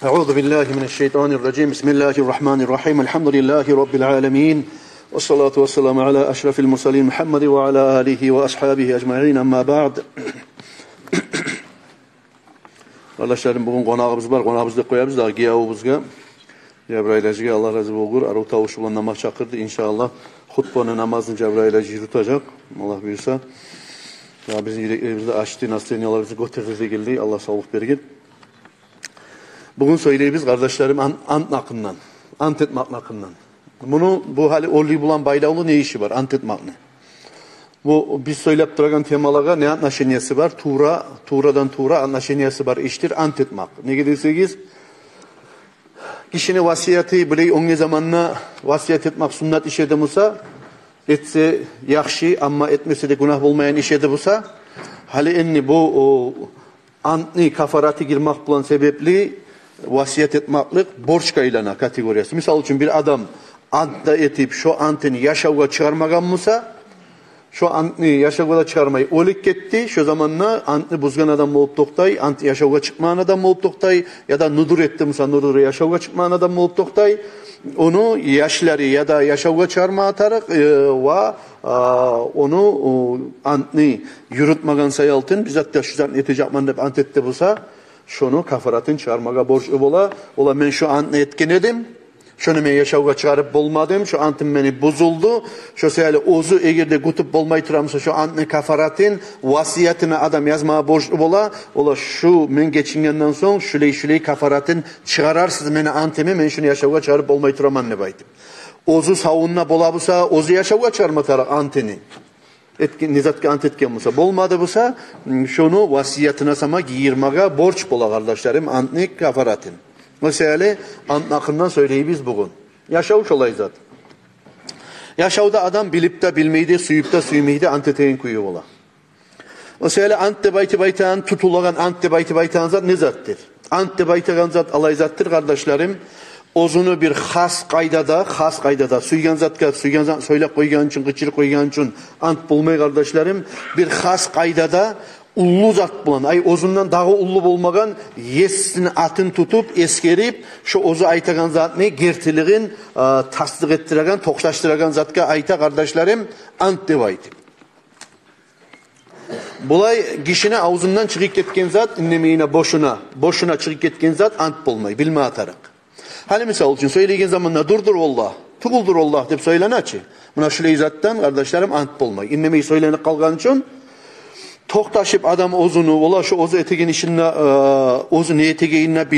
Euzu billahi mineşşeytanirracim. Bismillahirrahmanirrahim. Elhamdülillahi rabbil alamin. Ves salatu vesselamu ala eşrefil murselin Muhammed ve ala alihi ve ashabihi ecmaîn. Amma ba'd. Kardeşlerim, bugün konağımız var. Konağımızda koyarız da giyavımızga. Cebrail Hacı'ya Allah razı olsun. Arı tavuş olan namaz çakırdı. İnşallah hutbanın namazını Cebrail Hacı yürütecek. Allah buyursa. Ya bizim yüreklerimizde açtı, nasıl götürdü geldi. Allah sağlık verir. Bugün söyleyeceğiz kardeşlerim ant nakından, ant etmek nakından. Bu hali orluyu bulan baylağlı ne işi var? Ant etmek ne? Bu biz söyleyip duran temalara ne anlaşeniyesi var? Tuğradan tuğra anlaşeniyesi var. İştir ant etmek. Ne gidirseniz kişinin vasiyeti bile onun zamanına vasiyet etmek sünnet iş edemezse etse yaxşı ama etmese de günah olmayan iş edemezse hali enni bu antni kafaratı girmek bulan sebepli vasiyet etmeklik borç kaylana kategoriyası. Misal için bir adam antta etip şu antını yaşavga çıkarmagan mısa şu antını yaşavga çıkarmayı olik gitti. Şu zamanla antını buzgan adam olup toktay, ant yaşavga çıkmayan adam olup toktay ya da nudur etti mısa nudur yaşavga çıkmayan adam olup toktay. Onu yaşları ya da yaşavga çıkarma atarak ve onu antını yürütmagan sayaltın bizzat da şu zaman etecekman deyip ant etti bulsa şunu kafaratın çıkarmaga borçlu bola. Ola men şu antını etken edim. Şunu men yaşavga çıkarıp bulmadım. Şu antım beni bozuldu. Şu sayılı ozu egerde gutup bulmayı turamsa şu antını kafaratın vasiyetine adam yazmaya borçlu bola. Ola şu men geçingenden son şuley kafaratın çıkararsız meni antımı men şunu yaşavga çıkarıp bulmayı turaman ne baydım. Ozu savunna bola busa ozu yaşavga çıkarmatarak antını. Nizatki ant etken olsa bolmadı busa şunu vasiyetine sama giyirmeye borç bola kardeşlerim antnik kafaratın. Mesela ant nakından söyleyibiz bugün. Yaşavuş olayı zaten. Yaşavda adam bilip de bilmeydi, suyup da suymeydi ant eteğin kuyu ola. Mesela ant de bayti baytan tutulagan ant de bayti baytan zat ne zattır? Ant de baytan zat alay zattır kardeşlerim. Ozunu bir has kaydada suygan zatka söylep koygan için gıçır koygan için ant bulmay kardeşlerim bir has kaydada ullu zat bulan ay ozundan dağı ullu bulmagan yesini atın tutup eskerip şu ozu aytagan zat ne gertiliğin tasdik ettiregen toklaştıragan zatka ayta kardeşlerim ant debaydı. Bulay kişine ağzından çıkıp ketken zat innemeyine boşuna çıkıp ketken zat ant bulmay bilme atarak. Hani misal için söyleyeceğin zamanla durdur Allah, tuğuldur Allah deyip söylene açı. Buna şöyle zattan kardeşlerim ant bulmay. İnnemeyi söylenip kalgan için toktaşıp adam ozunu, ola şu ozu eteğin işine, ozu ne eteğine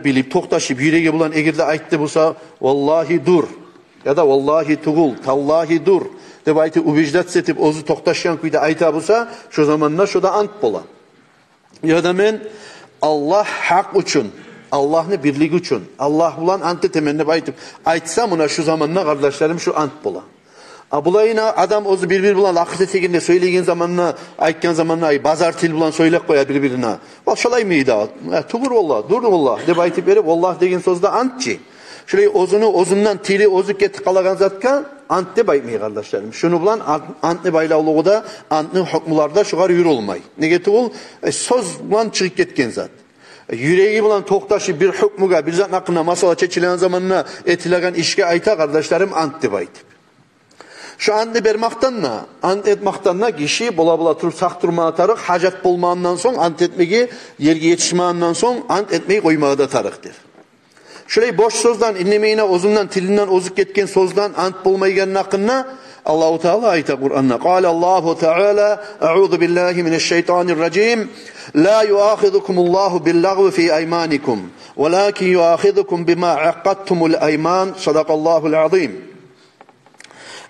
bilip toktaşıp yüreğe bulan egirde aytti busa vallahi dur ya da vallahi tuğul, tallahi dur deyip aytti ubicdat setip ozu toktaşyan kuyda ayta busa şu zamanla şu da ant bola. Ya da men Allah hak için Allah'ın birliği için Allah ulan ant temenni baytıp aytsam ona şu zamanla kardeşlerim şu ant bola. Abulayına adam ozu birbir bulan akıt teginde söyleyen zamanla aytken zamanla ay bazar til bulan söylek koyar birbirine. Bak şalay mıydı? Tuğur Allah, dur Allah de baytıp verip Allah degen sözde antçı. Şöyle ozundan tili ozuk etti kalagan zatka ant de baytmıyor kardeşlerim. Şunu bulan ant ne baylavlığı da ant ne hükümlarda şugar yürü olmay. Ne getir söz bulan çıkıp ketken zat. Yüreği bulan toktaşı bir hükmüge bir zat hakkında masala çeçilen zamanına etilen işe ayta kardeşlerim ant de bayt. Şu ant bermaktanla, ant etmaktanla kişi bola tur saktırma atarık, hacet bulmağından son ant etmeyi yerge yetişmağından son ant etmeyi koymaya da tarıktır. Şurayı boş sözden, inlemeyine ozundan, tilinden ozuk etken sözden ant bulmayı gelin hakkında Allahu Teala ayta Kur'an'na. Kâle Allahu Teala, Eûzu billahi mineşşeytanirracim. La yuâhidukumullahu billagvi fi eymanikum. Velâkin yuâhidukum bima aqadtumul eyman. Sadakallahul azim.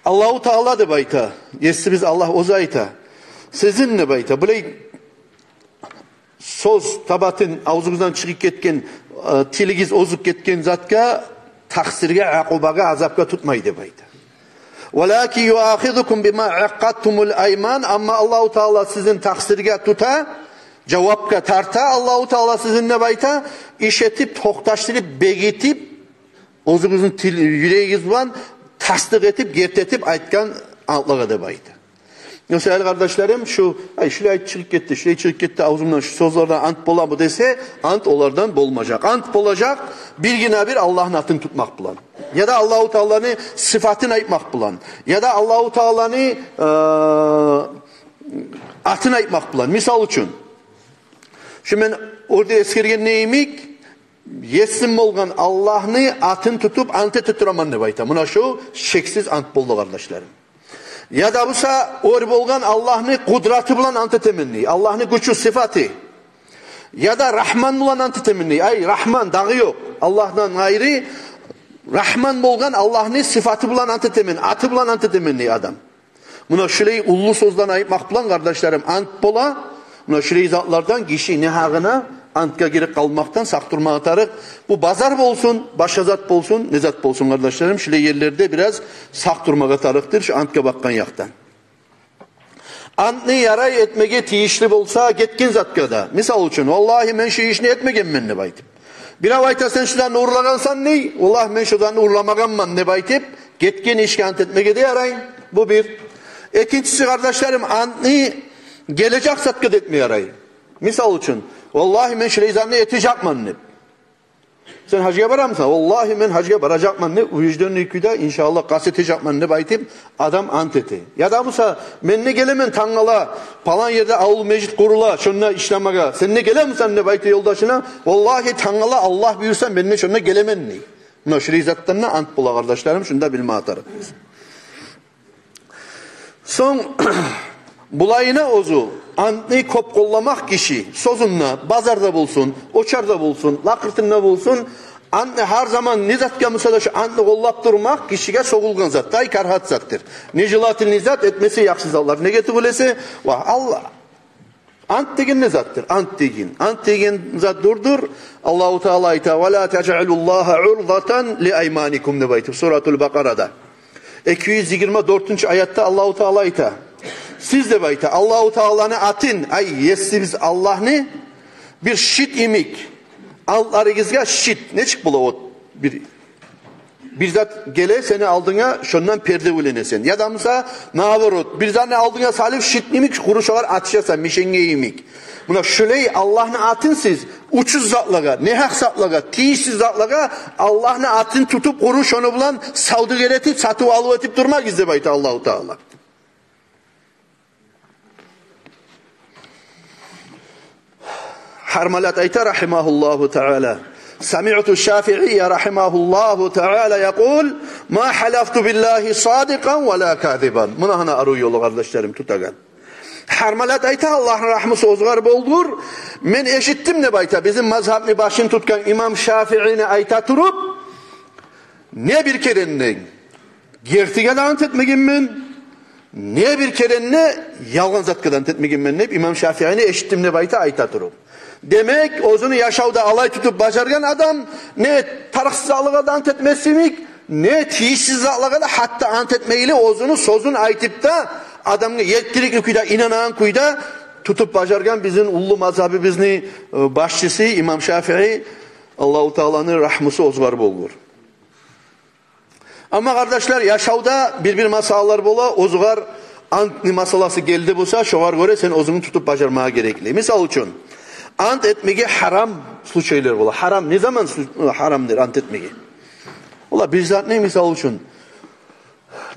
Allahu Teala de bayta. Yesi biz Allah ozayta. Sizin ne bayta? Böyle söz tabatın ağzınızdan çıkıp ketken tiligiz ozuk ketken zatka taksirge, akubaga, azapga tutmaydı bayta. Velâki yuâhidukum bima aqadtumul eyman. Ama Allahu Teala sizin taksirge tuta, cevapga tarta, Allahu Teala sizin ne bayta? İşetip, toktaştırıp, begetip, ozunuzun yüreğiniz bulan tasdik etip, gertetip aytkan antlığa da bayta. Mesela kardeşlerim şuraya çıkıp gitti, ağzımdan şu sözlerden ant bola mı dese, ant onlardan bolmayacak. Ant bolacak, bir güne bir Allah'ın atını tutmak bulan. Ya da Allahu Teala'nın sıfatını ayıpmak bulan. Ya da Allahu Teala'nın atını ayıpmak bulan. Misal için. Şimdi ben orada eskirgen neyimik? Yesim olgan Allah'ın atını tutup ante tuturaman ne bayta. Buna şu şeksiz ant boldu kardeşlerim. Ya da busa or bolgan Allah'ın kudratı bulan ante temenni. Allah'ın gücü sıfatı. Ya da Rahman bulan ante temenni. Ay Rahman dağı yok. Allah'tan gayrı Rahman bolgan Allah'ın sıfatı bulan ante temenni. Atı bulan ante temenni adam. Buna şurayı ullu sözden ayıpmak bulan kardeşlerim ant bola. Buna şurayı zatlardan kişi ne hağına antga girip kalmaktan saktırma atarık. Bu bazar bolsun, başazat bolsun, nezat bolsun kardeşlerim. Şöyle yerlerde biraz saktırma atarıktır şu antga bakkan yaktan. Antni yaray etmege tiyişli bolsa getkin zatkada. Misal için, vallahi men şu işini etmegen men ne baytip. Bir avayta sen şuradan uğurlagansan ne? Vallahi men şuradan uğurlamaganman ne baytip. Getkin işki ant etmege de yarayın. Bu bir. İkincisi kardeşlerim antni gelecek zatkada etmeye yarayın. Misal için, vallahi men şurayı zanne etecekman ne? Sen hacıya varar mısın? Vallahi men hacıya varacakman ne? Vicdanın yüküde inşallah kasetecekman ne baytip adam ant eti. Ya da busa men ne gelemen tangala falan yerde avlu mecid kurula şunla işlemeye. Sen ne gelemen ne baytip yoldaşına? Vallahi tangala Allah buyursan men ne şunla gelemen ne? Buna şurayı zattanına ant bula kardeşlerim şunda bilme atarız. Son bulayına ozu antni kop kollamak kişi sozunla bazarda bulsun, oçarda bulsun, lakırtında bulsun. Antni her zaman nizatga müsaadaşı antni kollap durmak kişiye soğulgan zat. Tay karhat zattır. Nicilatil nizat etmesi yaksız Allah. Ne getirülesi? Allah. Ant degen ne zattır? Ant degen. Ant degen zat durdur. Allahu Teala ayta ve la tec'alullaha urzatan li aymanikum ne baytı. Suratul Bakara'da. 224. ayette Allahu Teala ayta. Siz de bayta Allahu Teala'nın atın ay yesiz Allah'ını bir şit imik. Allarınızga şit. Ne çık bula o bir zat gele seni aldığına şundan perde ulenesen. Ya da mısa navarot. Bir zat ne aldığına salif şit imik kuruşalar atışasan mişenge imik. Buna şöyle Allah'ın atın siz uçuz zatlaga, nehak zatlaga, tiyişsiz zatlaga Allah'ın atın tutup kuruş onu bulan savdı geretip satı alı etip durmak izle bayta Allahu Teala. Harmalat ayta rahimahullahu teala. Sami'tu Şafi'iyye rahimahullahu teala yaqul ma halaftu billahi sadiqan ve la kadiban. Buna hana arı yolu kardeşlerim tutagan. Harmalat ayta Allah'ın rahmı ozgar boldur. Men eşittim ne bayta bizim mazhabni başın tutkan İmam Şafii'ni ayta turup ne bir kerenne gertige ant etmegin men ne bir kerenne yalgan zatkadan etmegin men ne İmam Şafii'ni eşittim ne bayta ayta turup. Demek ozunu yaşavda alay tutup başargan adam ne tarıksız alığa da ant etmesimik ne tiyişsiz alığa da hatta ant etmeyle ozunu sozun aytıp da adamı yettirik kuyda inanan kuyda tutup başargan bizim ullu mazhabı bizni başçısı İmam Şafii Allahu Teala'nın rahmısı ozgar bolgur. Ama kardeşler yaşavda bir masallar bola ozgar ant masalası geldi bulsa şovar göre sen ozunu tutup başarmaya gerekli. Misal için ant etmege haram случайлар bola. Haram ne zaman haramdır ant etmege? Ola bir zat ne misal için?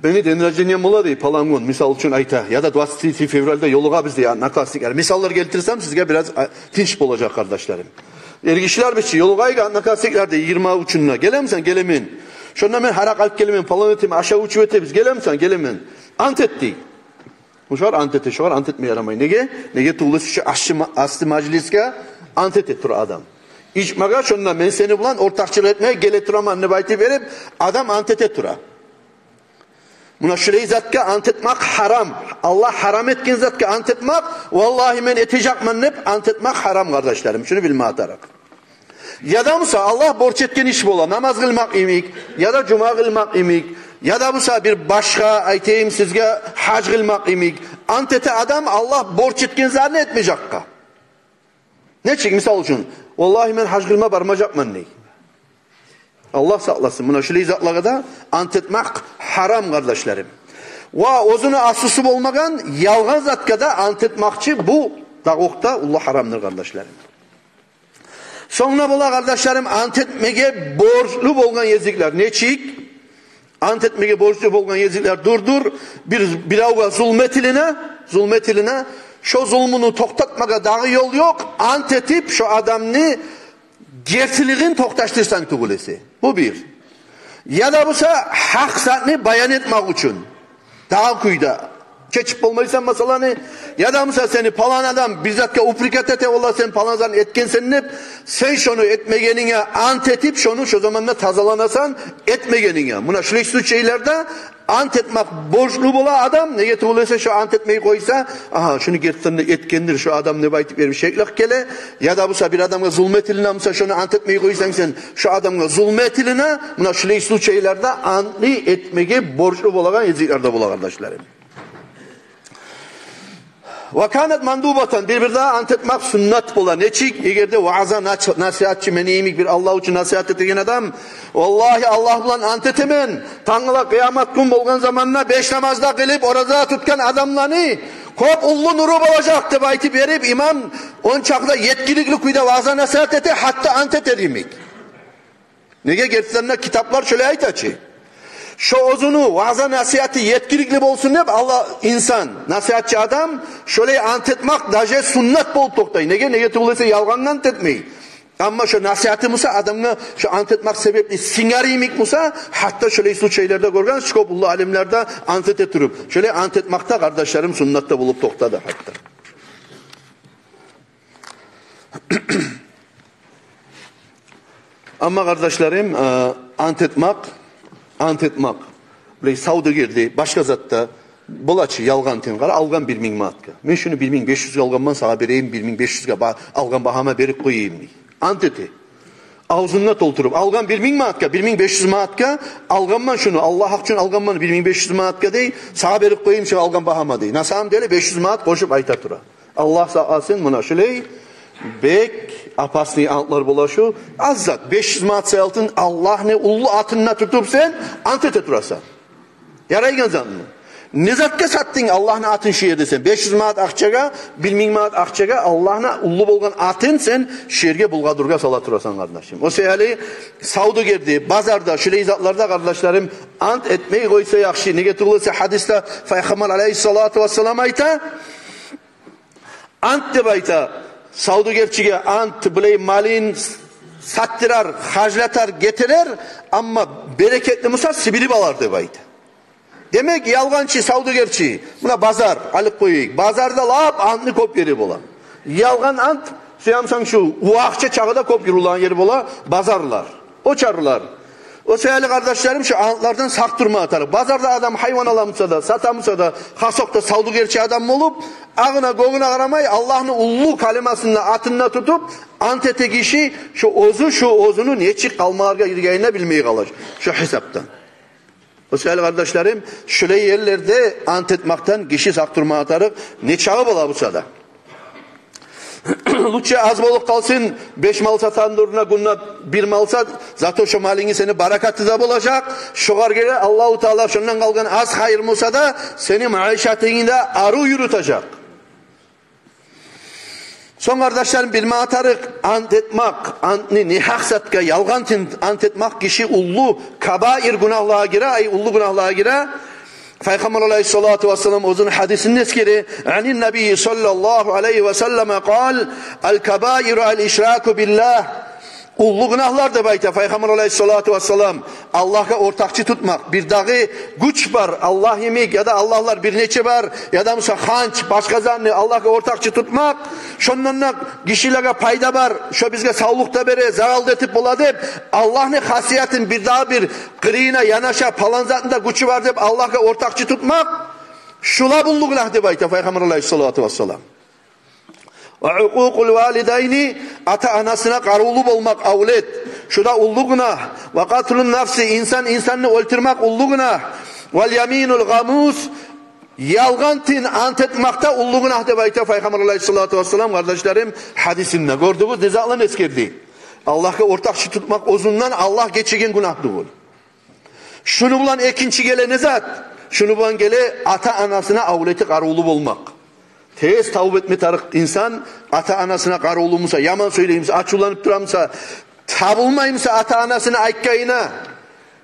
Beni deniraceniyen mola değil palangon misal için ayta ya da 27 fevralda yoluğa bizde ya nakastik. Misallar geltirsem sizge biraz tinç olacak kardeşlerim. Ergişler biçi yoluğa nakastiklerde 20 uçununa gelemsen gelemin. Şundan ben harak alıp gelemin falan etimi aşağı uçu etimiz gelemsen gelemin. Ant etti. Bu şuar ant etti. Şuar ant etmeye yaramayın. Nege tuğlusu şu aslı majliske ant etti tur adam. İçmaga şundan ben seni bulan ortakçılık etmeye geletiraman nebayti verip adam ant etti tura. Buna şurayı zatka ant etmek haram. Allah haram etkin zatka ant etmek vallahi men etecekman nep ant etmek haram kardeşlerim. Şunu bilme atarak. Ya da mısa Allah borç etken iş bola namaz kılmak imik ya da cuma kılmak imik ya da mısa bir başka aytayım sizge hac kılmak imik ant ete adam Allah borç etken zarını etmeyecek ka. Ne çek misal için vallahi men hac kılma barmacakman ney. Allah saklasın. Buna şöyle izatlığa da ant etmek haram kardeşlerim. Va özüne asısı olmagan yalgan zatga da ant etmakçı bu dağıqta Allah haramdır kardeşlerim. Sonra bula kardeşlerim ant etmege borçlu bolgan yezikler neçik? Ant etmege borçlu bolgan yezikler durdur bir avga zulmet iline şu zulmunu toktatmaga dağı yol yok. Ant etip şu adamını gerçiliğin toktaştırsan tugulesi. Bu bir. Ya da busa hak zatını bayan etmek için. Daha kuyda. Keçip olmaysan masalanı. Ya da busa seni palan adam bizzatka uprikat ete ola sen palan adam etken senin hep. Sen şunu etmegenine ant etip şunu şu zamanla tazalanasan etmegenine. Buna şuleşli şeylerde ant etmek borçlu bola adam ne getirilirse şu ant etmeyi koysa aha şunu getirsen etkendir şu adam ne baytıp vermiş şeklik gele ya da busa bir adamga zulmet iline amsa şunu ant etmeyi koysan sen şu adamga zulmet iline buna şuleşli şeylerde ant etmeye borçlu bolagan yeziklerde bola kardeşlerim. Vakanet mandubatan bir daha ant etmek sünnet bola. Neçik? Eğer de vaaza nasihatçı meniyimik bir Allah için nasihat ettiğin adam vallahi Allah bilan ant etemen. Tanrıla kıyamet gün bolgan zamanına 5 namazda kılıp orada tutkan adamlarını kop ullu nuru olacak deb aytip berip imam on çakda yetkilikli kuyda vaaza nasihat ete hatta ant eterimik. Nege gerçekten kitaplar şöyle aytaçı. Şu ozunu vaaza nasihati yetkilikli bolsun hep Allah insan nasihatçı adam şöyle ant etmek daje sünnet bol toktay. Nege tuğulese yalganla ant etmeyi. Ama şu nasihati musa adamına şu ant etmek sebepli singarimik musa hatta şöyle su şeylerde görgen şkopullu alimlerde ant eturup. Şöyle ant etmekte kardeşlerim sünnette bulup toktadı hatta. Ama kardeşlerim ant etmek. Böyle savdagirdi, başka zatta bulaçı yalgan tenkara algan 1000 maatka. Men şunu 1500 alganman sağa bereyim 1500 algan bahama berip koyayım. Ant eti. Ağzına tolturup algan 1000 maatka, 1500 maatka alganman şunu Allah hak için alganman 1500 maatka değil, sağa berip koyayım şu algan bahama değil. Nasam dele 500 maat koşup ayta tura. Allah sağ alsın buna şöyle bek apasni antlar bulaşu azzat 500 maat sayaltın Allah ne ullu atınına tutup sen ant ete turasan. Yaraygan zannı. Ne zatka sattın Allah'ın atın şiir desen 500 maat akçaga 1000 maat akçaga Allah'ına ullu bolgan atın sen şiirge bulgadurga sala turasan kardeşim. O seyali savdu girdi bazarda şöyle izatlarda kardeşlerim ant etmeyi koysa yakşı. Ne getirilirse hadiste Peygamber aleyhissalatu vesselam ayta ant de bayta savdugerçiga ant biley malin sattirar, haclatar, getirir ama bereketli musa sibilip alar deb aytı. Demek yalgançı savdugerçi buna bazar alıp koyuyuk. Bazarda lap antını kop yeri bola. Yalgan ant suyamsan şu uakça çağıda kop yürülen yeri bola bazarlar. O çarılar. O seyali kardeşlerim şu antlardan sak durma atar. Bazarda adam hayvan alamsa da satamsa da hasokta savdugerçi adam olup ağına goğuna aramay Allah'ın ullu kalimasını atına tutup ant ete kişi şu ozunu neçik kalmalarga yirgeyine bilmeyi kalır. Şu hesaptan. O seyali kardeşlerim şöyle yerlerde ant etmaktan kişi sak durma atarık ne çağı bola bu sada. Lütçe az bolup kalsın 5 mal satan duruna günna 1 mal sat zato şu malini seni barakatı da bulacak şugar gele Allahu Teala şundan kalgan az hayır musa da seni maişatını da arı yürütecek. Son kardeşlerim bilme atarık ant etmek antni nihak satka yalgan ant etmek kişi ullu kabair günahlığa gire ullu günahlığa gire. Peygamber aleyhissalatu vesselam uzun hadisinin eskeri anin nebi sallallahu aleyhi ve selleme kal el kabairu el işraku billah ullu günahlar da bayta Peygamber aleyhissalatu vesselam Allah'a ortakçı tutmak bir dağı güç var Allah yemek ya da Allah'lar bir neçe var ya da mesela hanç başka zanlı Allah'a ortakçı tutmak şundan kişilere payda var şu bizge sağlıkta bere zaral etip buladı Allah ne hasiyetin bir daha bir kırığına yanaşa falan zatında gücü var deyip Allah'a ortakçı tutmak şula bullu günah de bayta Peygamber aleyhissalatu vesselam. Ve hukukul valideyni ata anasına karulu olmak avlet. Şuda ullu günah. Ve katlun nafsi insanını öldürmek ullu günah. Vel yaminul gamus yalgan tin ant etmekte ullu günah de bayta Peygamber aleyhissalatu vesselam kardeşlerim hadisinde gördüğünüz nizaklan eskerdi. Allah'a ortakçı tutmak ozundan Allah geçirgen günah değil. Şunu bulan ikinci gele nezat. şunu ban gele ata anasına avleti qarulu bolmak. Tez tavbe etme tarık insan ata anasına qarulu musa, yaman söyleyimse, açulanıp duramsa, tabulmayımsa ata anasını aytkayına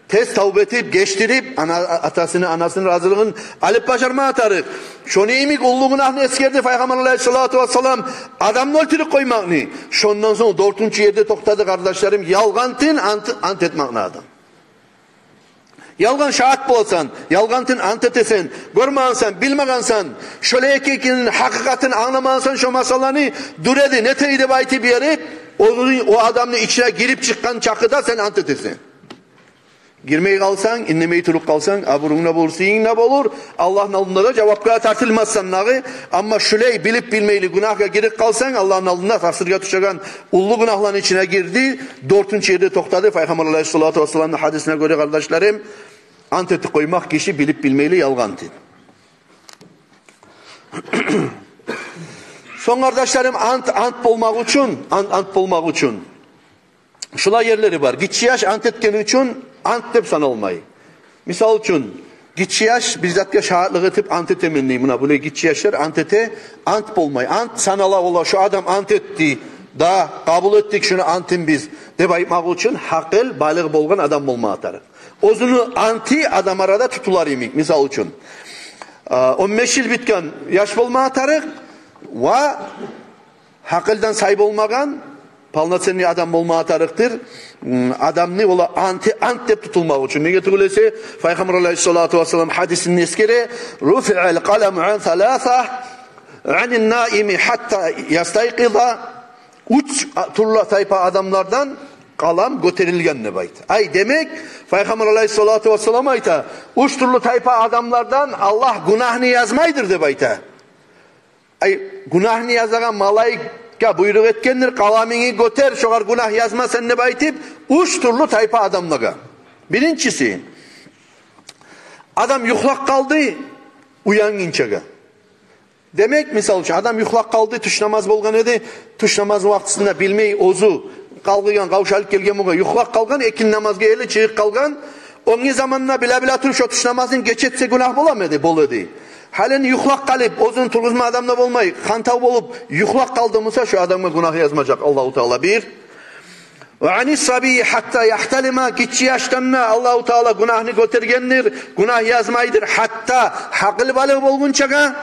tez tavbe etip geçtirip atasını anasının razılığın alıp başarma atarık. Şonu imik ullu günahını eskerdi Peygamber Aleyhissalatu vesselam adamını öldürüp koymakını. Şondan sonra 4. yerde toktadı kardeşlerim. Yalgantın ant etmakını adam. Yalgan şahat bolsan, yalgantın ant etesen, görmeğinsen, bilmeğinsen, şöyle ekekinin hakikatini anlamayansan şu masallarını duredi, neteydi bayti bir yere, o adamın içine girip çıkan çakıda sen ant etesen. Girmeyi kalsan, inlemeyi turup kalsan, aburunla bulur, siyinle bulur. Allah'ın aldığında da cevaplara tartılmazsan nağı. Ama şüley bilip bilmeyli günahla girip kalsan, Allah'ın aldığında tarsırga tuşagan ullu günahların içine girdi. 4. yerde toktadı. Peygamber Aleyhissalatu vesselam'ın hadisine göre kardeşlerim, ant eti koymak kişi bilip bilmeyli yalgantı. Son kardeşlerim, ant bulmak için, şula yerleri var. Gitçi yaş ant etken için ant dep sanılmayı. Misal için gitçi yaş bizzatga şahitlik etip ant etemenliği. Buna böyle gitçi yaşlar ant bulmayı. Ant sanala ola şu adam ant etti. Da kabul ettik şunu antin biz. Dep aytmak için hakil balık bolgan adam bulma atarı. Ozunu anti adam arada tutular imik. Misal için 15 yıl bitken yaş bulma atarı ve hakilden sahip olmagan palnasenli adam olma atarıktır. Adam ne ola ant dep tutulmak için. Ne getirülese Peygamber Aleyhissalatu vesselam hadisinin eskere rufi'al kalemu an thalatha anin naimi hatta yastayqiza 3 turla tayfa adamlardan kalam göterilgen ne bayt. Ay demek Peygamber Aleyhissalatu vesselam ayta 3 turlu tayfa adamlardan Allah günahını yazmaydır de bayta. Ay günahını yazagan malayika buyruk etkendir kalamini göter şoğar günah yazma sen ne baytip 3 turlu tayfa adamlaga. Birincisi adam yuhlak kaldı uyanginçaga. Demek misal için adam yuhlak kaldı tuş namaz bolgan edi tuş namaz vaxtısında bilmeyi ozu kalgıyan kavşalık gelgen muga yuhlak kalgan ekin namazga eli çıgık kalgan onun zamanına bila tuş o tuş namazın geçetse günah bolamadı bol edi. Halen yuhlak kalıp ozun turguzma adamla bolmay kantav bolup yuhlak kaldığımızda şu adamı günah yazmayacak Allahu Teala bir. Ve anis sabi hatta yahtalima gitçi yaştanna Allahu Teala günahını götergendir. Günah yazmaydır hatta hakıl balığı bolgunçaga.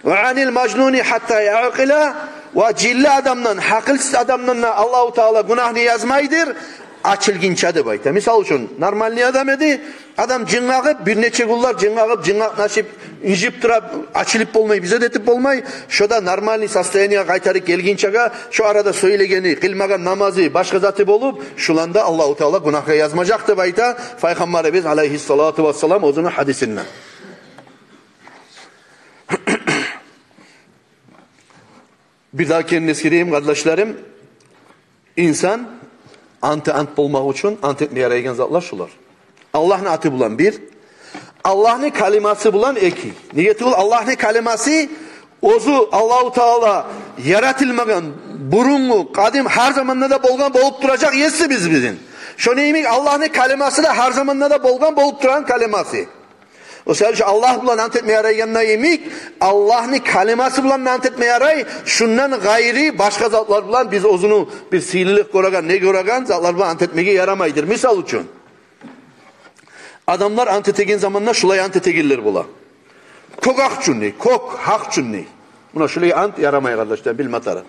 Ve anil majnuni hatta yaqila ve cilli adamdan hakılsız adamdan Allahu Teala günahını yazmaydır. Açılginçadı bayta. Misal için normalni adam edi. Adam cıngağıp bir neçe kullar cıngağıp nasip injip durab açılıp bolmay bize detip bolmay. Şoda normalni sastayaniya kaytarıp gelginçaga şu arada söylegeni kılmagan namazı başka zatı bolup şulanda Allahu Teala günahga yazmajaktı bayta. Peygamberimiz Aleyhissalatu vesselam ozunu hadisinden. Bir daha kendini eskireyim kardeşlerim. İnsan ant bulmak için ant etmeye yaraygen zatlar şular. Allah'ın atı bulan bir, Allah'ın kaliması bulan iki. Niyeti ol Allah'ın kaliması ozu Allahu Teala yaratılmagan, burunlu, kadim her zamanla da bolgan bolup duracak yesi bizim. Şu neymiş Allah'ın kaliması da her zamanla da bolgan bolup duran kaliması. O sebeple Allah bulan ant etmeye yarayganına yemek, Allah'ın kaliması bulan ant etmeye yaray, şundan gayri başka zatlar bulan biz ozunu bir sihirlilik göregan, ne göregan zatlar bulan ant etmeye yaramaydır. Misal için. Adamlar ant etegen zamanla şulay ant etegiller bula. Kokak cünni, hak cünni. Buna şulay ant yaramay kardeşler bilmatarı.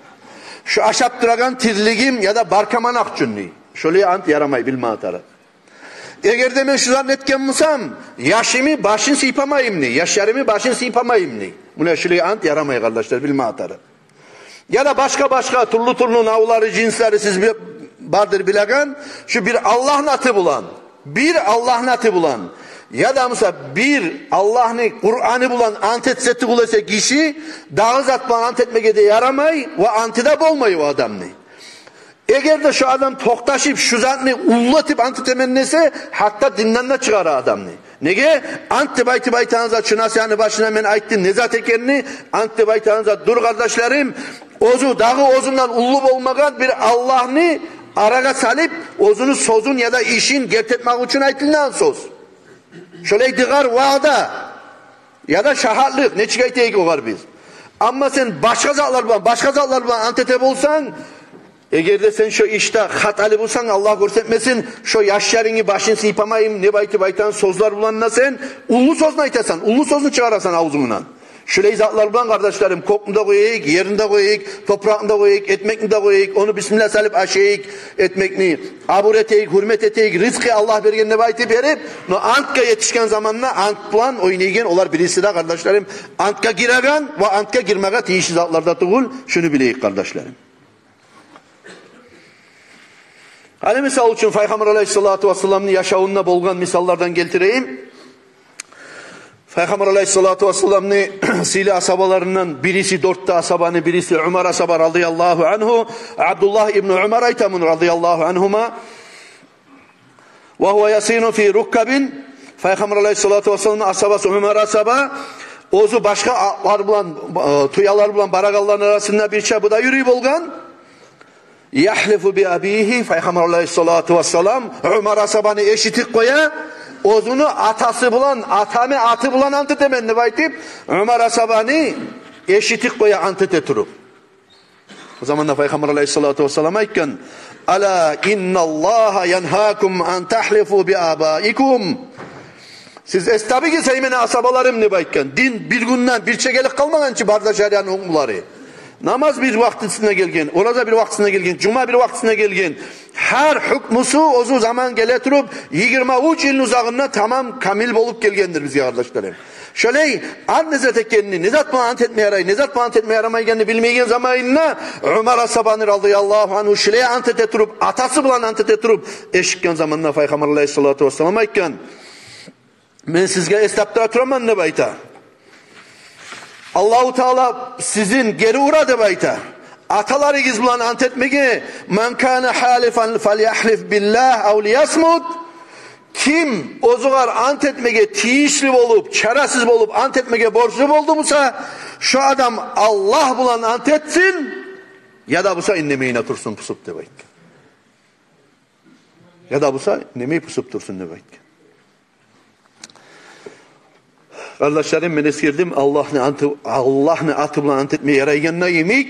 Şu aşap duragan tirligim ya da barkamanak cünni. Şulay ant yaramay bilmatarı. Eğer de ben şu zannetken musam, yaşımı başın sıypamayım ni, yaşlarımı başın sıypamayım ni. Buna şulay ant yaramay kardeşler bilmatarı. Ya da başka turlu navları, cinsleri siz vardır bilegan, şu bir Allah'ın atı bulan. Bir Allah'ın atı bulan ya da mesela bir Allah'ın Kur'an'ı bulan ant etseti kulese kişi dağı zatma ant etmeye de yaramay ve antida bolmayı o adamını. Eğer de şu adam toktaşıp şu zatını ullatıp ant temennese hatta dinden de çıkar adamını. Nege? Ant baytanıza çınasyanı başına ben ayttım nezat ekenini ant baytanıza dur kardeşlerim ozu dağı ozundan ullu olmagan bir Allah'ını araga salip ozunu sozun ya da işin gertetmek için aytılan söz. Şöyle diğer vaada ya da şahatlık neçik aytayık olar biz. Ama sen başka zatlar bilen antete bolsan, eğer de sen şu işte hatalı bulsan Allah görsetmesin, şu yaşlarını başını sıypamayım, ne baytan sözler bulanına sen, ullu sözünü aytasan, ullu sözünü çıkarasan ağzından. Şöyle zatlar bulan kardeşlerim, kokunda koyayık, yerinde koyayık, toprağında koyayık, ekmekinde koyayık, onu bismillah salip aşeyik, ekmekini abur eteyik, hürmet eteyik, rızkı Allah bergenine baytı berip, no antka yetişken zamanla ant bulan oynaygen, olar birisi de kardeşlerim, antka giragan ve antka girmega tiyişi zatlarda tuğul, şunu bileyik kardeşlerim. Hani misal için Peygamber Aleyhisselatü Vesselam'ın yaşamına bolgan misallardan getireyim. Peygamber Aleyhisselatü Vesselam'ın sili asabalarından birisi 4 asabanı, birisi Umar asaba radıyallahu anhu, Abdullah İbni Umar aytamun radıyallahu anhuma ve huve yasinu fi rukkabin. Peygamber Aleyhisselatü Vesselam'ın asabası Umar asaba ozu başka atlar bulan, tuyalar bulan baragalların arasında bir çabıda yürüyüp olgan. Yahlifu bi abihi. Peygamber Aleyhisselatü Vesselam Umar asabanı eşitik koya, ozunu atası bulan, atı bulan antı temenni baytip, Umar asabani eşitik koya antı teturup. O zaman da Peygamber Aleyhisselatü Vesselam ayken, ala innallaha yanhakum an tahlifu bi abaikum. Siz tabi ki seymene asabalarım ne bayken, din bir günden bir çekelik kalmadan ki barda şeriyanın hukmuları. Namaz bir vaktisine gelgen, oraza bir vaktisine gelgen, cuma bir vaktisine gelgen. Her hükmusu ozu zaman geletirip 23 yılın uzağına tamam kamil bolup gelgendir biz kardeşlerim. Şöyle an nezat ekkenini, nezat mağant etmeye yaramaygenini bilmeyen zamanına Umar Asabani radıyallahu anhu şöyle antet etirip, atası bulan antet etirip eşikken zamanına Peygamber Aleyhisselatü Vesselam ayken ben sizge estapta aturaman ne bayta. Allahu Teala sizin geri uğradı bayta. Ataları giz bulan ant etmege men kana halifan falyahlif billah aw liyasmut. Kim ozugar ant etmege tiyişli olup, çaresiz olup ant etmege borçlu oldu musa şu adam Allah bulan ant etsin ya da busa innemeyin otursun pusup de bayt. Ya da busa innemeyi pusup dursun de bayt. Kardeşlerim ben eskirdim Allah'ını atı bulan ant etmeye yaraygenine yemek,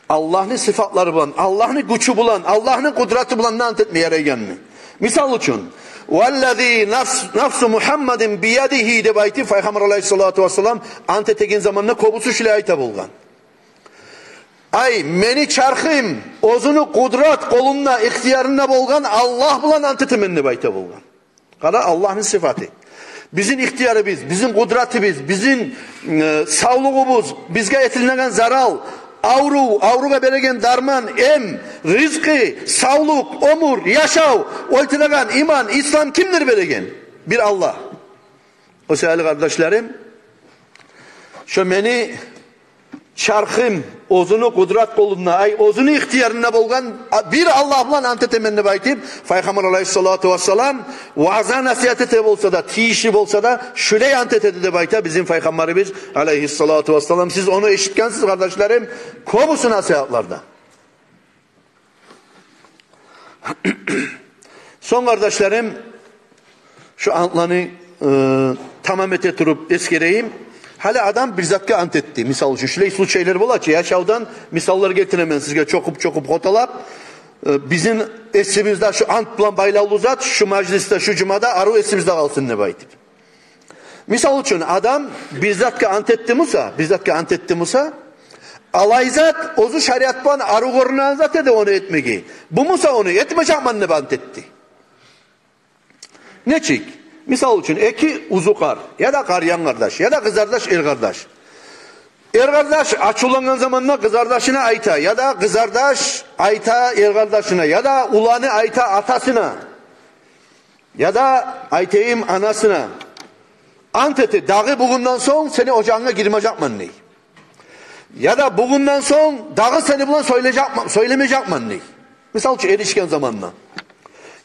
Allah'ını sıfatları bulan, Allah'ını gücü bulan, Allah'ını kudreti bulan ant etmeye yaraygenine. Misal için وَالَّذ۪ي نَفْسُ مُحَمَّدٍ بِيَدِهِ de bayti Peygamber Aleyhisselatü Vesselam ant etegen zamanına kobusu şile ayta bulgan. Ay meni çarkım ozunu kudret kolunna ihtiyarına bolgan Allah bulan ant etemenine bayta bulgan. Kada Allah'ın sıfatı. Bizim ihtiyarımız, bizim kudretimiz, bizim sağlığımız, bizge etilinen zaral, avruga beregen darman, rızkı, sağlık, omur, yaşav, oltilagan iman, İslam kimdir beregen? Bir Allah. O sevgili kardeşlerim, şu beni çarkım, ozunu kudret koluna, ozunu ihtiyarına bolgan bir Allah bulan ant etemenine baytip, Peygamber Aleyhisselatü Vesselam vaaz'a nasihat ete bolsa da, tiyişi bolsa da, şöyle ant etedi de bayta bizim Peygamberimiz Aleyhisselatü Vesselam. Siz onu eşitkensiz kardeşlerim, kobusu nasihatlarda. Son kardeşlerim, şu antlarını tamam eteturup eskereyim. Hala adam bir zatka ant etti. Misal için şöyle islu şeyler bola ki yaşavdan misalları getiremem sizge çokup hotalap. Bizim esimizde şu ant bulan baylalı zat şu mecliste şu cumada aru esimizde kalsın ne baytip. Misal için adam bir zatka ant etti Musa alayzat ozu şeriatban aru korunan zat ede onu etmegi. Bu Musa onu etmeyecek man ne ant etti. Ne çik? Misal için eki uzukar ya da karyan kardeş ya da kız kardeş er kardeş. Er kardeş açılanan zamanla kız kardeşine ayta ya da kız kardeş ayta er kardeşine ya da ulanı ayta atasına ya da aytayım anasına. Ant eti dağı bugünden son seni ocağına girmeyecek man ney. Ya da bugünden son dağı seni bulan söylemeyecek man ney. Misal için erişken zamanla.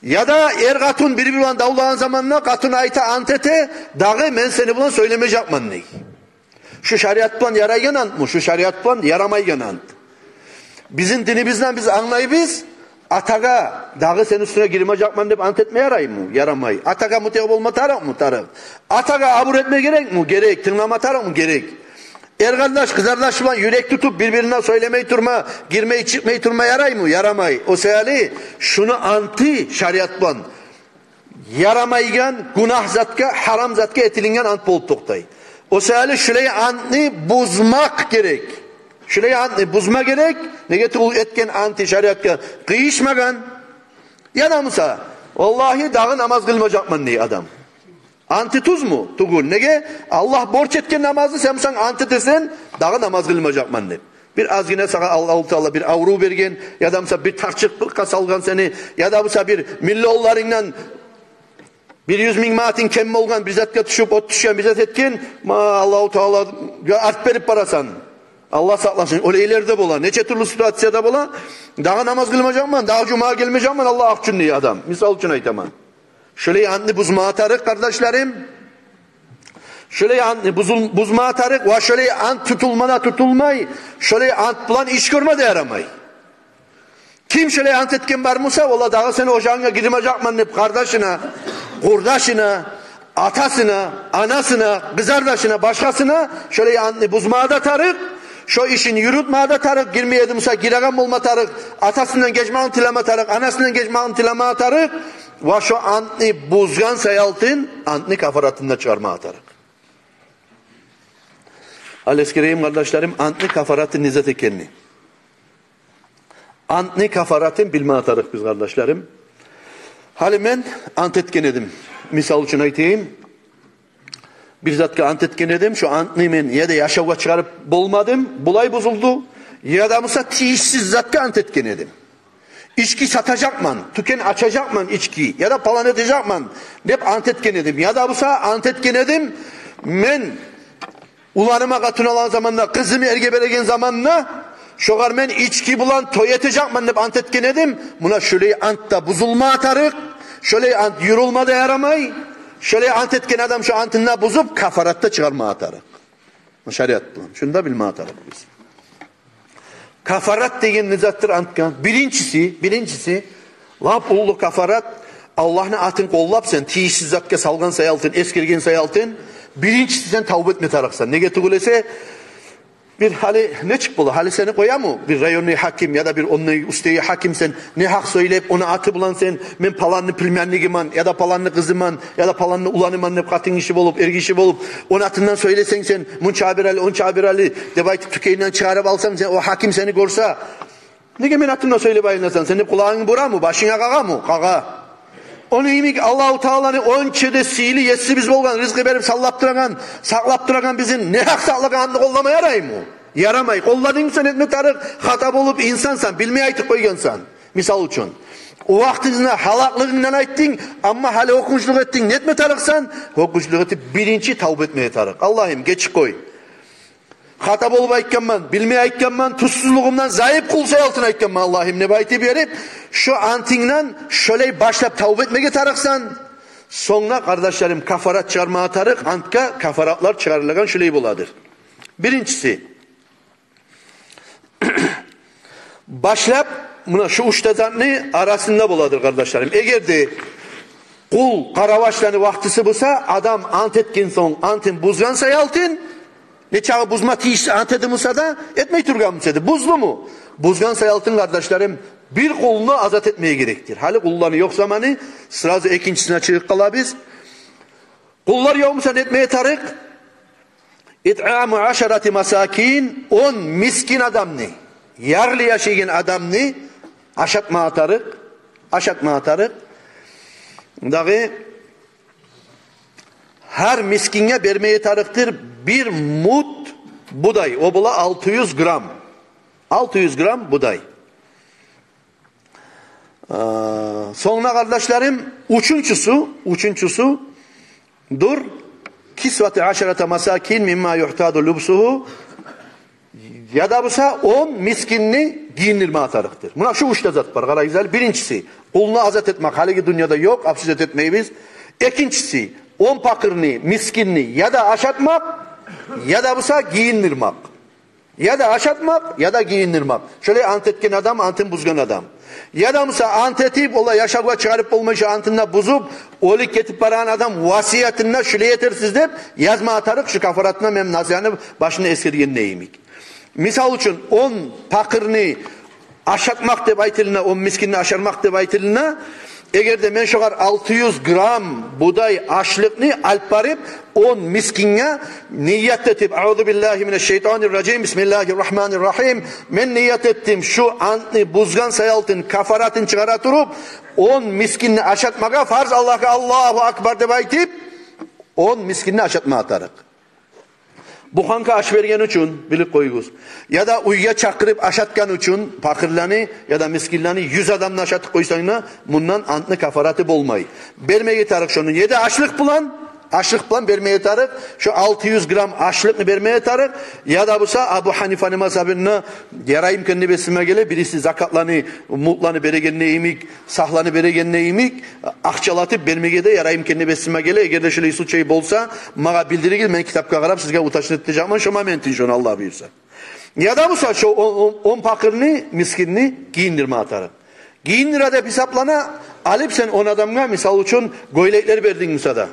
Ya da er katun biri bulan davlanan zamanla katun ayta antete dağı men seni bulan söylemeyecek man ney. Şu şeriat plan yaraygen ant mı? Şu şeriat plan yaramaygen ant. Bizim dinimizden biz anlayıbız. Ataga dağı senin üstüne girmeyecekman deyip ant etmeye yaray mı? Yaramay. Ataga muteğib olma tarık mı? Tarık. Ataga abur etme gerek mi? Gerek. Tırnama tarık mı? Gerek. Kardeş, kız kardeş falan yürek tutup birbirine söylemeyi durma, girmeyi çıkmayı durma yaray mı? Yaramay. O seyali şunu anti şariat ban. Yaramaygan günah zatka, haram zatka etilingen ant bolup toktay. O seyali şuleyi antni buzmak gerek. Şuleyi antni buzma gerek. Nege tugul etken anti şariatka kıyışmagan. Yanamısa. Vallahi dağı namaz kılmayacakman ne adam. Anti tuz mu? Tugul. Nege? Allah borç etken namazı sen sen anti desen dağı namaz kılmayacakman ne? Bir az yine sana Allah-u Teala bir avru bergen ya da mesela bir tarçıklıkka salgan seni ya da mesela bir millollarından 100 bin maatin kemme olgan bir zatka düşüp ot düşen bir zat etken Allah-u Teala art berip barasan. Allah saklasın. Öyle ileride bola. Neçe türlü situasyada bola. Daha namaz kılmayacakman, daha cuma gelmeyecekman Allah akçın diye adam. Misal için aytaman. Şöyle anni buzma atarık kardeşlerim. Şöyle anni buzma atarık. Ve şöyle ant tutulmana tutulmay. Şöyle ant bulan iş görme de yaramay. Kim şöyle ant etken var mısa ola daha seni ocağına girmeyecekman deyip kardeşine, kurdaşına, atasına, anasına, kız kardeşine, başkasına şöyle anni buzma da tarık. Şu işini yürütmeye da tarık, girmeyedimse giregan bulma tarık, atasından geçme antilama tarık, anasından geçme antilama tarık, ve şu antni buzgan sayaltın, antni kafaratında çıkarma tarık. Aleskireyim kardeşlerim, antni kafaratın nizet ekenni. Antni kafaratın bilme tarık biz kardeşlerim. Hali ben ant etken edim. Misal için aytayım. Bir zatka ant etken edim. Şu antni men ya da yaşavga çıkarıp bulmadım. Bulay bozuldu. Ya da mısa tiyişsiz zatka ant etken edim. İçki satacakman, tüken açacakman içki ya da palan edecekman. Hep ant etken edim. Ya da mısa ant etken edim. Men ulanıma katın olan zamanla, kızımı ergebelegen zamanla şogar men içki bulan toy edecekman hep ant etken edim. Buna şöyle antta buzulma atarık. Şöyle ant yürülma da yaramay. Şöyle ant etken adam şu antınla bozup kafaratta çıkarma atarık. Şariat bulan. Şunu da bilme atarık biz. Kafarat degen nizattır antkan. Birincisi lap ulu kafarat Allah'ın atın kollap sen tiyişsiz zatke salgan sayaltın, eskirgen sayaltın. Birincisi sen tavbe etme taraksan. Ne getirgülese bir hali ne çık bulu? Hali seni koya mı? Bir rayonu hakim ya da bir onun ustayı hakim sen ne hak söyleyip ona atı bulan sen men palanlı pilmenligiman ya da palanlı kızıman ya da palanlı ulanıman ne katın işi bolup ergi işi bolup onun atından söylesen sen mun çabirali on çabirali debaytı tükeyinden çıkarıp alsam sen o hakim seni görse ne men atından söyle bayınasan sen kulağın bura mı başına kaga mı? Kaga. Onu imik Allah-u Teala'nı onçede sihili yetsi biz bolgan rızkı berip sallaptıragan saklaptıragan bizim ne hak saklaganını kollama yaray mı? Yaramay. Kolladın sen etme tarık hata bolup insansan bilmeye aytıp koygansan. Misal için. O vaktizine halaklığından ayttın ama hali okunçluk ettin netme tarıksan okunçluk etip birinci tavbe etmeye tarık. Allah'ım geçik koy. Hata bolup aytkanman, bilmeye aytkanman, tuzsuzluğumdan zayıf kulsay altına aytkanman Allah'ım ne bayti berip şu antinden şöyle başlayıp tavbe etmeye tarıksan sonra kardeşlerim kafarat çıkarmaya tarık antka kafaratlar çıkarılagan şöyle buladır. Birincisi başlayıp buna şu uçtazanlı arasında buladır kardeşlerim. Eğer de kul karavaşlanı vaktisi bulsa adam ant etkin son antin buzgan sayaltın ne çağı buzma tiyiş ant edimse da etmeyi turgan mısaydı. Buzlu mu? Buzgan sayaltın kardeşlerim bir kulunu azat etmeye gerektir. Hali kulları yok zamanı sırası ikincisine çıkıp kala biz. Kullar yok musa etmeye tarık? İt'amu aşarati masakin 10 miskin adam ne? Yarlı yaşayan adam ne? Aşatma atarık. Dağı her miskine vermeye tarıktır bir mut buday. O bula 600 gram. 600 gram buday. Sonra kardeşlerim üçüncüsü dur kisvati aşarata masakin mimma yuhtadu lubsuhu ya da busa 10 miskinni giyindirme atarıktır. Buna şu üçte zat var. Kara güzel. Birincisi kulunu azat etmek. Haligi dünyada yok. Absizet etmeyi biz. İkincisi 10 pakırını, miskinni ya da aşatmak ya da busa giyindirmek. Ya da aşatmak ya da giyindirmek. Şöyle ant etken adam, antın buzgan adam. Ya da mesela ant etip ola yaşağa çıkarıp olmayışı antında buzup olik ketip baran adam vasiyetinde şöyle yetersiz deyip yazma atarık şu kafaratına mem nasiyanı başını esirgen neyimik. Misal için 10 pakırını aşatmak deb aytılına, 10 miskinini aşarmak deb aytılına, eğer de men şoğar 600 gram buday aşlıkni alp barip 10 miskinge niyet etip Euzubillahimineşşeytanirracim Bismillahirrahmanirrahim men niyet ettim şu antni buzgan sayaltın kafaratın çıkara turup 10 miskinni aşatmaga farz Allah'a Allahu Akbar deb aytip 10 miskinni aşatma atarık. Bu kanka aş vergen üçün bilip koyuguz. Ya da uyga çakırıp aşatgan üçün pakırlarını ya da miskinlerini 100 adamla aşatıp koysayına bundan antını kafaratı bolmayı. Bermeye tarık şunu. Ya da açlık bulan bermeye tarık. Şu 600 gram açlıkını bermeye tarık. Ya da busa Abu Hanife'nin mazhabine yarayım kendi besime gele. Birisi zakatlarını, mutlarını beregenine imik, sahlarını beregenine imik. Akçalatıp bermeye de yarayım kendi besime gele. Eğer de şöyle isu şey bolsa, mağa bildirigil, ben kitapka karab sizge utaşın edeceğim. Ama şoma mentin şunu Allah buyursa. Ya da busa şu 10 pakırını, miskinini giyindirme atarık. Giyindir adep hesaplana, alıp sen 10 adamga misal için goylekler verdin Musa'da.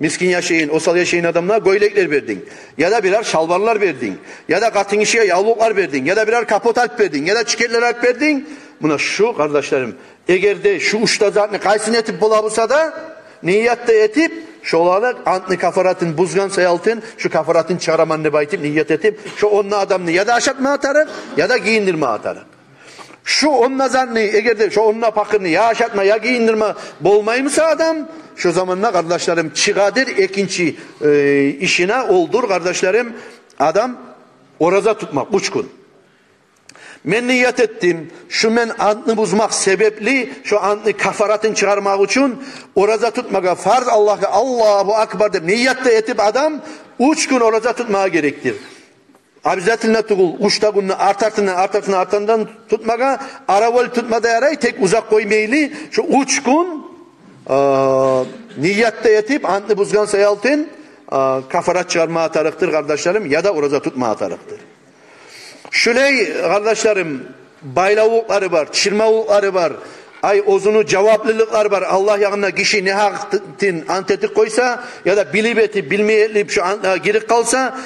Miskin yaşayın, osal yaşayın adamına goylekler verdin. Ya da birer şalvarlar verdin. Ya da katın işe yavluklar verdin. Ya da birer kapot alp verdin. Ya da çiketler alp verdin. Buna şu kardeşlerim, eğer de şu uçta zaten kaysın etip bulabusa da niyette etip şu olarak antni kafaratın buzgan sayaltın şu kafaratın çaramanını baytip niyet etip şu onunla adamını ya da aşatma atarık ya da giyindirme atarık. Şu onun nazarını eğer de şu onunla pakırını ya aşatma ya giyindirme bolmayımsa adam şu zamanla kardeşlerim çıgadır ikinci işine oldur kardeşlerim adam oraza tutmak uçkun. Men niyet ettim şu men antını buzmak sebepli şu antını kafaratın çıkarmak için oraza tutmaka farz Allah'a Allahu Akbar deyip niyette etip adam uçkun oraza tutmaya gerektir. Abizatiline tukul uçta gününü artartından tutmaka aravol tutmada yaray tek uzak koymaylı şu uçkun niyette etip antını buzgan sayaltın kafarat çıkarma atarıktır kardeşlerim ya da oraza tutma atarıktır. Şöyle kardeşlerim baylavukları var, çirmavukları var. Ay ozunu cevaplılıklar var. Allah yanına kişi ne haktin antetik koysa ya da bilip etip bilmeyelip şu girik kalsa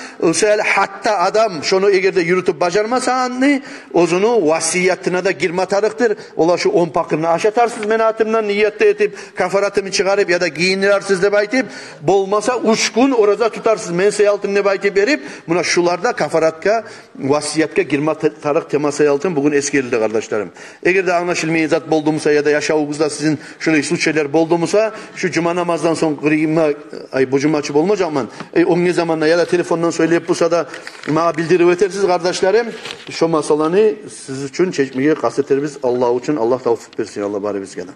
hatta adam şunu eğer de yürütüp bacarmasa anni ozunu vasiyetine de girme tarıktır. Ola şu 10 pakırını aşatarsız menatımdan niyette etip kafaratımı çıkarıp ya da giyinirarsız de baytip bolmasa uçkun oraza tutarsız mense altın ne baytip verip buna şularda kafaratka vasiyetka girme tarık teması altın bugün eskirildi kardeşlerim. Eğer de anlaşılmayacak bulduğumuz ya da yaşavuzda sizin şöyle suç şeyler bulduğumuzsa şu cuma namazdan sonra kırıyımla bu cuma açıp olmayacak mı? O ne zamanla ya da telefondan söyleyip bulsa da bana bildirip ötersiz kardeşlerim şu masalarını siz için çekmeye kastetlerimiz Allah için Allah tavfik versin Allah bari biz gelen.